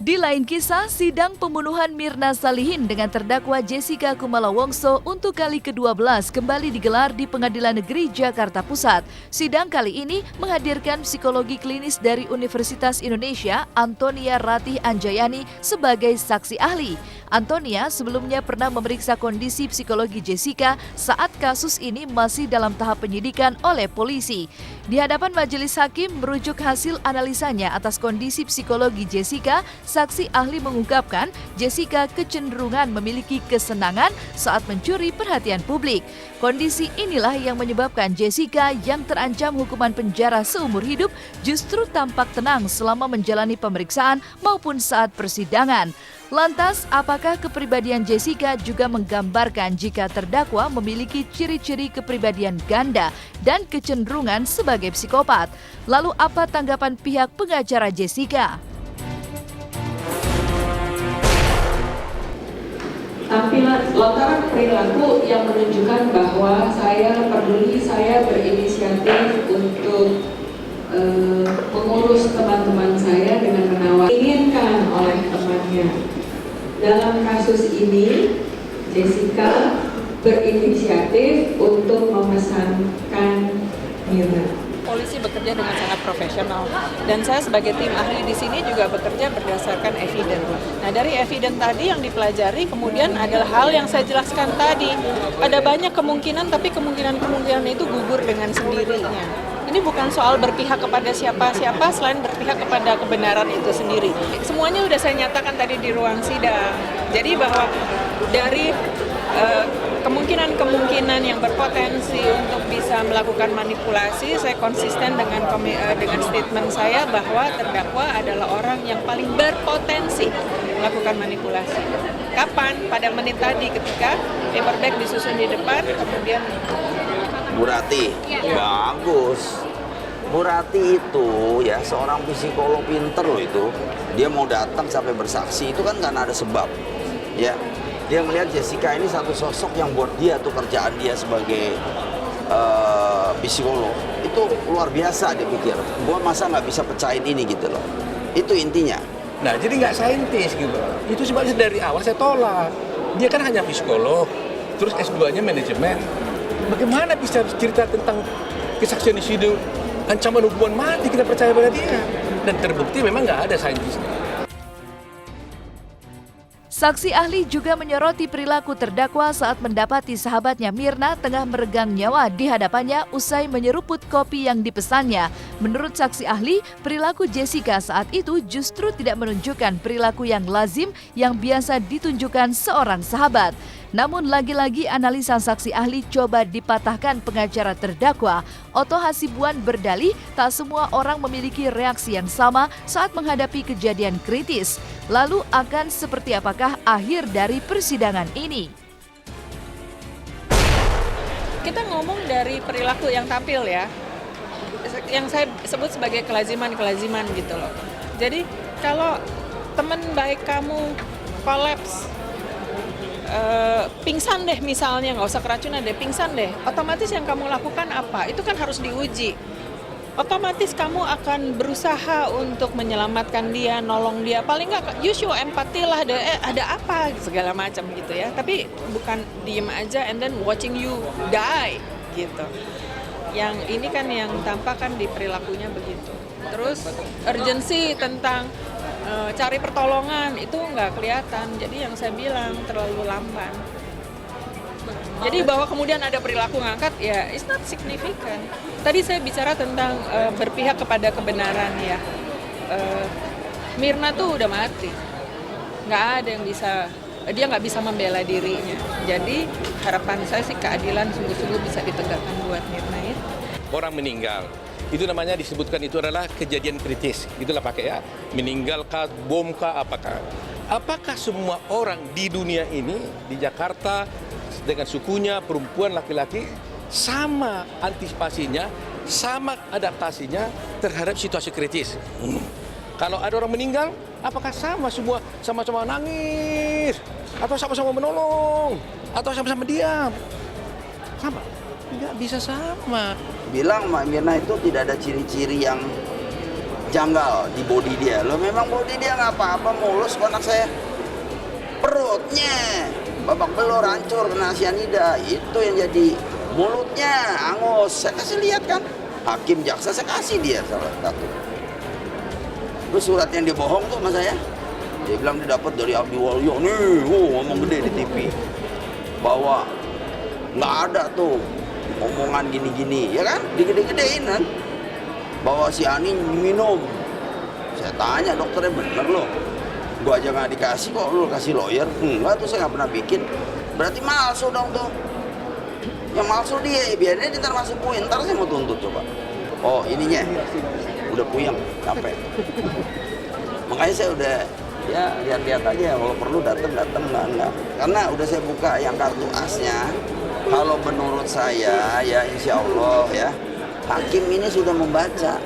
Di lain kisah, sidang pembunuhan Mirna Salihin dengan terdakwa Jessica Kumala Wongso untuk kali ke-12 kembali digelar di Pengadilan Negeri Jakarta Pusat. Sidang kali ini menghadirkan psikologi klinis dari Universitas Indonesia, Antonia Ratih Anjayani, sebagai saksi ahli. Antonia sebelumnya pernah memeriksa kondisi psikologi Jessica saat kasus ini masih dalam tahap penyidikan oleh polisi. Di hadapan majelis hakim merujuk hasil analisanya atas kondisi psikologi Jessica, saksi ahli mengungkapkan Jessica kecenderungan memiliki kesenangan saat mencuri perhatian publik. Kondisi inilah yang menyebabkan Jessica yang terancam hukuman penjara seumur hidup justru tampak tenang selama menjalani pemeriksaan maupun saat persidangan. Lantas, apakah kepribadian Jessica juga menggambarkan jika terdakwa memiliki ciri-ciri kepribadian ganda dan kecenderungan sebagai psikopat? Lalu apa tanggapan pihak pengacara Jessica? Tampilan lontaran perilaku yang menunjukkan bahwa saya peduli, saya berinisiatif untuk mengurus teman-teman saya dengan menawar inginkan oleh temannya. Dalam kasus ini, Jessica berinisiatif untuk memesankan Mirna. Polisi bekerja dengan sangat profesional dan saya sebagai tim ahli di sini juga bekerja berdasarkan evidence. Nah, dari evidence tadi yang dipelajari kemudian adalah hal yang saya jelaskan tadi. Ada banyak kemungkinan, tapi kemungkinan itu gugur dengan sendirinya. Ini bukan soal berpihak kepada siapa-siapa selain berpihak kepada kebenaran itu sendiri. Semuanya sudah saya nyatakan tadi di ruang sidang. Jadi bahwa dari kemungkinan yang berpotensi untuk bisa melakukan manipulasi, saya konsisten dengan statement saya bahwa terdakwa adalah orang yang paling berpotensi melakukan manipulasi. Kapan? Pada menit tadi ketika paper bag disusun di depan, kemudian Bu Ratih, bagus. Bu Ratih itu ya seorang psikolog pinter loh itu. Dia mau datang sampai bersaksi itu kan karena ada sebab. Ya, dia melihat Jessica ini satu sosok yang buat dia tuh kerjaan dia sebagai psikolog itu luar biasa dia pikir. Gua masa nggak bisa pecahin ini gitu loh. Itu intinya. Nah, jadi nggak saintis gitu. Itu sebabnya dari awal saya tolak. Dia kan hanya psikolog, terus S2-nya manajemen. Bagaimana bisa cerita tentang kesaksian di sini, ancaman hukuman mati, kita percaya pada dia. Dan terbukti memang nggak ada saintisnya. Saksi ahli juga menyoroti perilaku terdakwa saat mendapati sahabatnya Mirna tengah meregang nyawa di hadapannya usai menyeruput kopi yang dipesannya. Menurut saksi ahli, perilaku Jessica saat itu justru tidak menunjukkan perilaku yang lazim yang biasa ditunjukkan seorang sahabat. Namun lagi-lagi analisa saksi ahli coba dipatahkan pengacara terdakwa. Otto Hasibuan berdalih tak semua orang memiliki reaksi yang sama saat menghadapi kejadian kritis. Lalu akan seperti apakah akhir dari persidangan ini? kita ngomong dari perilaku yang tampil ya, yang saya sebut sebagai kelaziman gitu loh. Jadi kalau teman baik kamu kolaps, pingsan deh misalnya, nggak usah keracunan deh, pingsan deh, otomatis yang kamu lakukan apa? Itu kan harus diuji. Otomatis kamu akan berusaha untuk menyelamatkan dia, nolong dia. Paling nggak you show empati lah, ada apa segala macam gitu ya. Tapi bukan diem aja and then watching you die gitu. Yang ini kan yang tampak kan di perilakunya begitu. Terus urgensi tentang cari pertolongan itu nggak kelihatan. Jadi yang saya bilang terlalu lamban. Jadi bahwa kemudian ada perilaku ngangkat, ya it's not significant. Tadi saya bicara tentang berpihak kepada kebenaran ya. Mirna tuh udah mati, nggak ada yang bisa, dia nggak bisa membela dirinya. Jadi harapan saya sih keadilan sungguh-sungguh bisa ditegakkan buat Mirna ya. Orang meninggal, itu namanya disebutkan itu adalah kejadian kritis. Itulah pakai ya, meninggal kah, bom kah, apakah? Apakah semua orang di dunia ini, di Jakarta, dengan sukunya, perempuan, laki-laki, sama antisipasinya, sama adaptasinya terhadap situasi kritis. Kalau ada orang meninggal, apakah sama semua sama-sama nangis, atau sama-sama menolong, atau sama-sama diam? Sama? Tidak bisa sama. Bilang Mbak Mirna itu tidak ada ciri-ciri yang janggal di body dia. Loh memang body dia nggak apa-apa, mulus kok anak saya. Perutnya babak belur, hancur, kena cyanida. Itu yang jadi. Mulutnya angus. Saya kasih lihat kan. Hakim jaksa saya kasih dia salah satu. Terus surat yang dia bohong tuh sama saya. Dia bilang dia dapat dari Abdi Waluyo. Nih, ngomong gede di TV. Bahwa nggak ada tuh omongan gini-gini, ya kan? Digede-gedein kan? Bahwa si Ani minum. Saya tanya dokternya, bener loh. Gua aja nggak dikasih kok, lu kasih lawyer. Enggak tuh, saya nggak pernah bikin. Berarti palsu dong tuh. Yang palsu dia, biarnya dia ntar masuk puing. Ntar saya mau tuntut coba. Oh ininya, udah puyeng, capek. Makanya saya udah, ya lihat-lihat aja. Kalau perlu datang enggak. Karena udah saya buka yang kartu asnya. Kalau menurut saya, ya insya Allah ya, hakim ini sudah membaca